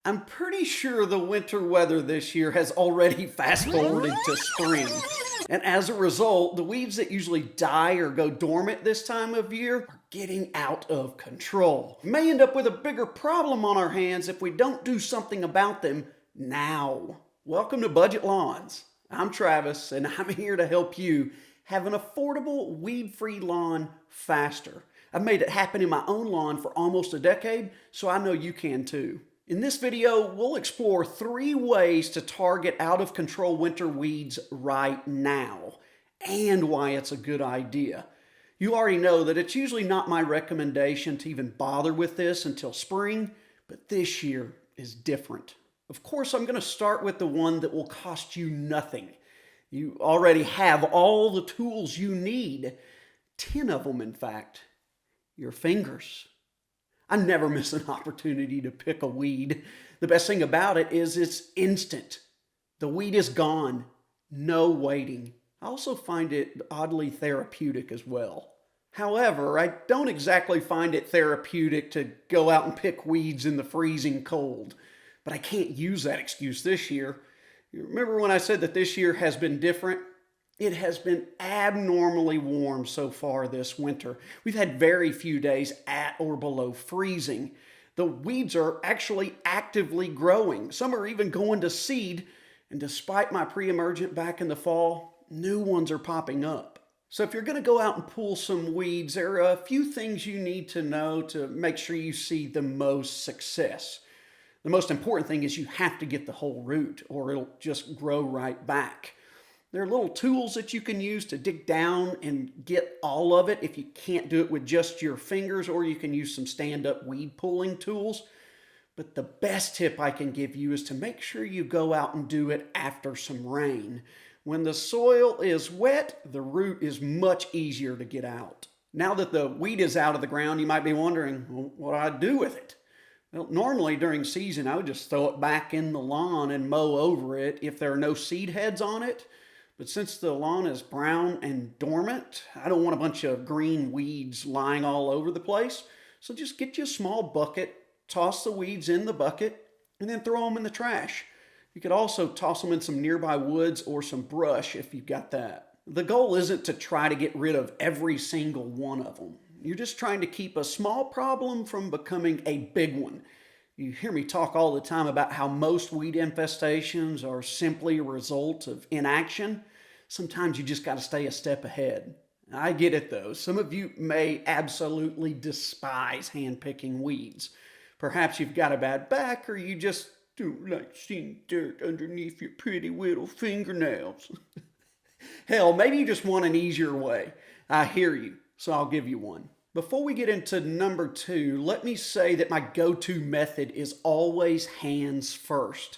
I'm pretty sure the winter weather this year has already fast forwarded to spring. And as a result, the weeds that usually die or go dormant this time of year are getting out of control. We may end up with a bigger problem on our hands if we don't do something about them now. Welcome to Budget Lawns. I'm Travis, and I'm here to help you have an affordable, weed-free lawn faster. I've made it happen in my own lawn for almost a decade, so I know you can too. In this video, we'll explore 3 ways to target out-of-control winter weeds right now, and why it's a good idea. You already know that it's usually not my recommendation to even bother with this until spring, but this year is different. Of course, I'm going to start with the one that will cost you nothing. You already have all the tools you need, 10 of them in fact, your fingers. I never miss an opportunity to pick a weed. The best thing about it is it's instant. The weed is gone. No waiting. I also find it oddly therapeutic as well. However, I don't exactly find it therapeutic to go out and pick weeds in the freezing cold. But I can't use that excuse this year. You remember when I said that this year has been different? It has been abnormally warm so far this winter. We've had very few days at or below freezing. The weeds are actually actively growing. Some are even going to seed. And despite my pre-emergent back in the fall, new ones are popping up. So if you're going to go out and pull some weeds, there are a few things you need to know to make sure you see the most success. The most important thing is you have to get the whole root or it'll just grow right back. There are little tools that you can use to dig down and get all of it if you can't do it with just your fingers, or you can use some stand-up weed pulling tools. But the best tip I can give you is to make sure you go out and do it after some rain. When the soil is wet, the root is much easier to get out. Now that the weed is out of the ground, you might be wondering, well, what do I do with it? Well, normally during season, I would just throw it back in the lawn and mow over it if there are no seed heads on it. But since the lawn is brown and dormant, I don't want a bunch of green weeds lying all over the place. So just get you a small bucket, toss the weeds in the bucket, and then throw them in the trash. You could also toss them in some nearby woods or some brush if you've got that. The goal isn't to try to get rid of every single one of them. You're just trying to keep a small problem from becoming a big one. You hear me talk all the time about how most weed infestations are simply a result of inaction. Sometimes you just got to stay a step ahead. I get it though. Some of you may absolutely despise hand-picking weeds. Perhaps you've got a bad back, or you just don't like seeing dirt underneath your pretty little fingernails. Hell, maybe you just want an easier way. I hear you, so I'll give you one. Before we get into number 2, let me say that my go-to method is always hands first.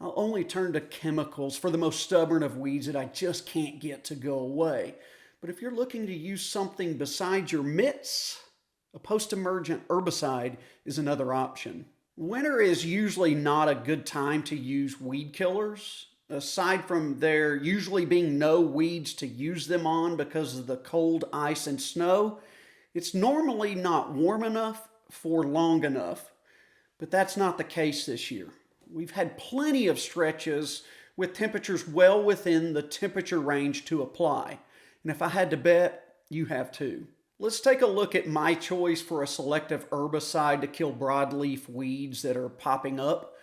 I'll only turn to chemicals for the most stubborn of weeds that I just can't get to go away. But if you're looking to use something besides your mitts, a post-emergent herbicide is another option. Winter is usually not a good time to use weed killers. Aside from there usually being no weeds to use them on because of the cold, ice, and snow, it's normally not warm enough for long enough, but that's not the case this year. We've had plenty of stretches with temperatures well within the temperature range to apply. And if I had to bet, you have too. Let's take a look at my choice for a selective herbicide to kill broadleaf weeds that are popping up.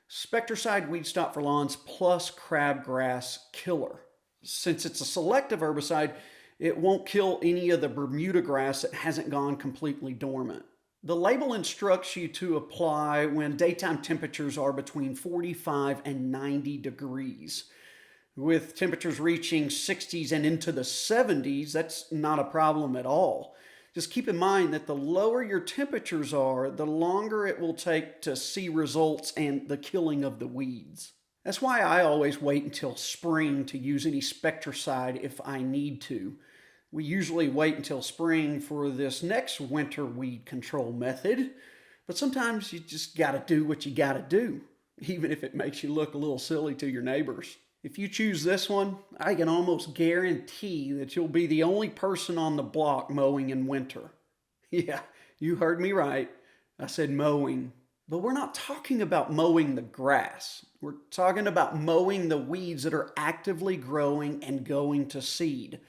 Spectracide Weed Stop for Lawns plus Crabgrass Killer. Since it's a selective herbicide, it won't kill any of the bermudagrass that hasn't gone completely dormant. The label instructs you to apply when daytime temperatures are between 45 and 90 degrees. With temperatures reaching 60s and into the 70s, that's not a problem at all. Just keep in mind that the lower your temperatures are, the longer it will take to see results and the killing of the weeds. That's why I always wait until spring to use any spectracide if I need to. We usually wait until spring for this next winter weed control method, but sometimes you just gotta do what you gotta do, even if it makes you look a little silly to your neighbors. If you choose this one, I can almost guarantee that you'll be the only person on the block mowing in winter. Yeah, you heard me right. I said mowing. But we're not talking about mowing the grass. We're talking about mowing the weeds that are actively growing and going to seed.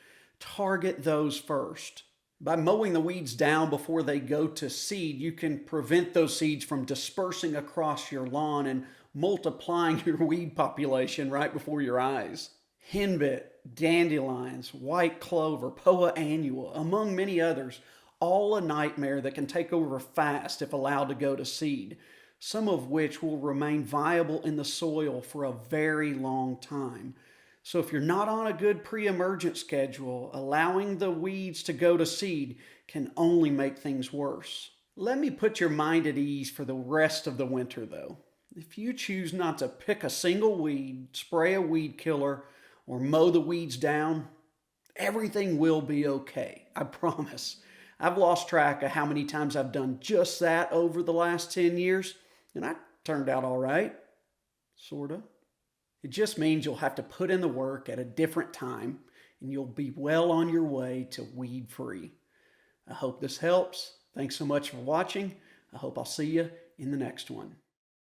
Target those first. By mowing the weeds down before they go to seed, you can prevent those seeds from dispersing across your lawn and multiplying your weed population right before your eyes. Henbit, dandelions, white clover, poa annua, among many others, all a nightmare that can take over fast if allowed to go to seed, some of which will remain viable in the soil for a very long time. So if you're not on a good pre-emergent schedule, allowing the weeds to go to seed can only make things worse. Let me put your mind at ease for the rest of the winter though. If you choose not to pick a single weed, spray a weed killer, or mow the weeds down, everything will be okay. I promise. I've lost track of how many times I've done just that over the last 10 years, and I turned out all right. Sorta. It just means you'll have to put in the work at a different time, and you'll be well on your way to weed free. I hope this helps. Thanks so much for watching. I hope I'll see you in the next one.